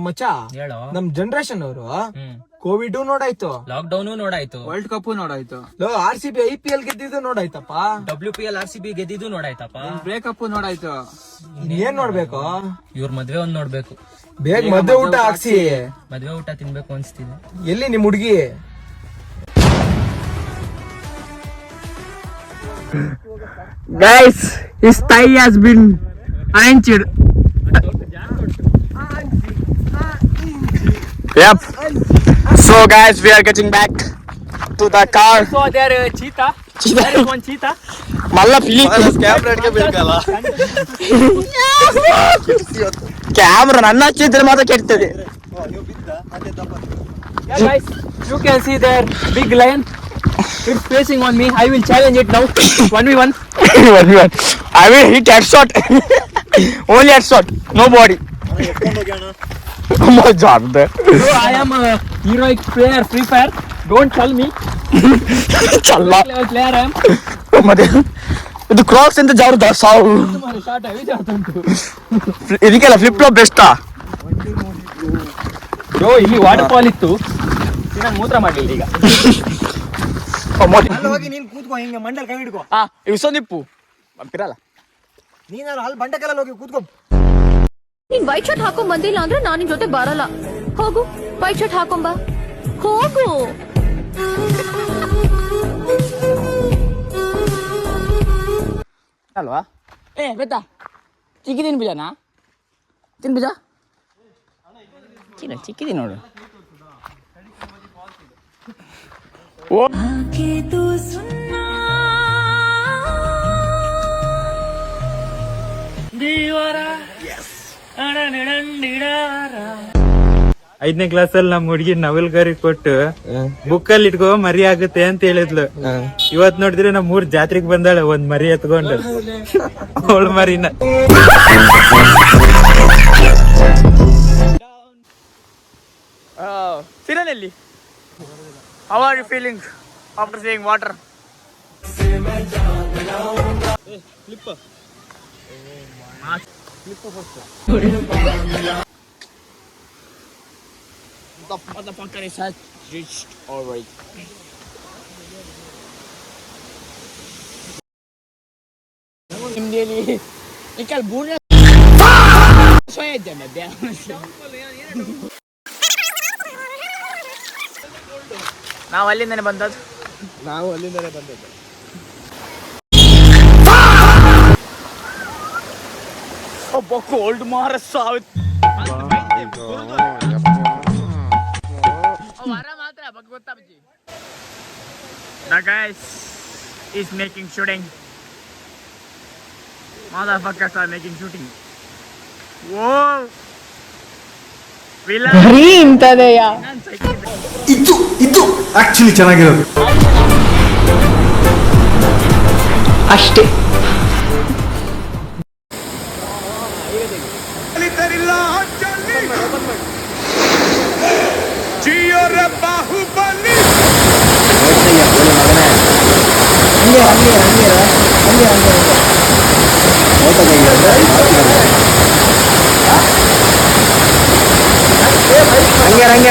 ಮಚ್ಚ ಹೇಳೋ. ನಮ್ ಜನರೇಷನ್ ಅವರು ಕೋವಿಡ್ ನೋಡಾಯ್ತು, ಲಾಕ್ಡೌನ್ ನೋಡಾಯ್ತು, ವರ್ಲ್ಡ್ ಕಪ್ ನೋಡಾಯ್ತು, RCB IPL ಗೆದ್ದಿದ್ದು ನೋಡಾಯ್ತಪ್ಪ, WPL RCB ಗೆದ್ದಿದ್ದು ನೋಡಾಯ್ತಪ್ಪ, ಬ್ರೇಕಪ್ ನೋಡಾಯ್ತು. ಏನ್ ನೋಡ್ಬೇಕು? ಇವ್ರ ಮದ್ವೆ ಒಂದ್ ನೋಡ್ಬೇಕು. ಬೇಗ ಮದ್ವೆ ಊಟ ಹಾಕ್ಸಿ. ಮದ್ವೆ ಊಟ ತಿನ್ಬೇಕು ಅನ್ಸ್ತಿದೆ. ಎಲ್ಲಿ ನಿಮ್ ಹುಡ್ಗಿ? Guys, his thigh has been arranged. Yep. So guys, we are getting back to the car. So there cheetah. There is one cheetah. Malla feeling. Camera ನನ್ನ ಚಿತ್ರ ಮಾತ್ರ ಕೆಡ್ತದೆ. Yeah guys, you can see there big lion. It's facing on me. I will challenge it now. 1v1. I will hit headshot. Only headshot. No body. ಮಜಾ ಆಗ್ತದೆ. So I am a heroic player Free Fire. Don't tell me. ಚಲ್ಲ. Level player I am. ಮತ್ತೆ ಇದು ಕ್ರಾಕ್ಸ್ ಅಂತ ಜಾರು ಸಾವು. Shot heavy shot ಉಂಟು. ಇದಕ್ಕೆಲ್ಲ flip flop ಬೆಸ್ಟಾ? ಯೋ ಇಲ್ಲಿ ವಾಟರ್ ಫಾಲ್ ಇತ್ತು. ನಾನು ಮೂತ್ರ ಮಾಡಲಿಲ್ಲ ಈಗ. ಅಲ್ಲಿ ಹೋಗಿ ನೀನ್ ಕೂತ್ಕೋ, ಹಿಂಗೆ ಮಂಡಲ್ ಕೈ ಹಿಡ್ಕೋ. ಇಸೊಂದಿಪ್ಪು ಬಿರಲ್ಲ. ನೀನಾರು ಅಲ್ಲಿ ಬಂಟಕೆಲ್ಲ ಹೋಗಿ ಕೂತ್ಕೋ. ನೀನ್ ವೈಟ್ ಶರ್ಟ್ ಹಾಕೊಂಡ್ ಬಂದಿಲ್ಲ ಅಂದ್ರೆ ನಾನು ನಿನ್ ಜೊತೆ ಬರಲ್ಲ. ಹೋಗು, ವೈಟ್ ಶರ್ಟ್ ಹಾಕೊಂಬ, ಹೋಗು. ಅಲ್ವಾ? ಬೇತಾ ಚಿಕ್ಕಿ ತಿನ್ಬಿಜನಾ? ತಿನ್ಬಿಜ ಚಿಕ್ಕಿದಿ ನೋಡು. ಓ ಐದನೇ ಕ್ಲಾಸ್ ಅಲ್ಲಿ ನಮ್ ಹುಡ್ಗಿ ನವಲ್ಗರಿ ಕೊಟ್ಟು ಬುಕ್ ಅಲ್ಲಿ ಇಟ್ಕೋ ಮರಿ ಆಗುತ್ತೆ ಅಂತ ಹೇಳಿದ್ಲು. ಇವತ್ ನೋಡಿದ್ರೆ ನಮ್ ಊರ್ ಜಾತ್ರೆಗೆ ಬಂದಾಳೆ ಒಂದ್ ಮರಿ ಎತ್ಕೊಂಡು ಅವಳ ಮರಿನ. ಸಿರನಲ್ಲಿ how are you feeling after seeing water? The motherfucker is has reached alright. Immediately, ikal buna. Soya jame bia. ನಾವು ಅಲ್ಲಿಂದನೇ ಬಂದದ್ದು. ಒಬ್ಬ ಕೋಲ್ಡ್ ಮಾರ ಸಾವು. The guys is making shooting. Motherfuckers are making shooting. Whoa. ಇಂತದೆಯಾ? ಇದು ಆಕ್ಚುಲಿ ಚೆನ್ನಾಗಿರೋದು ಅಷ್ಟೇ.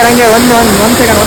ಹಂಗೆ ಒಂದ್ ಸೆಕೆಂಡ್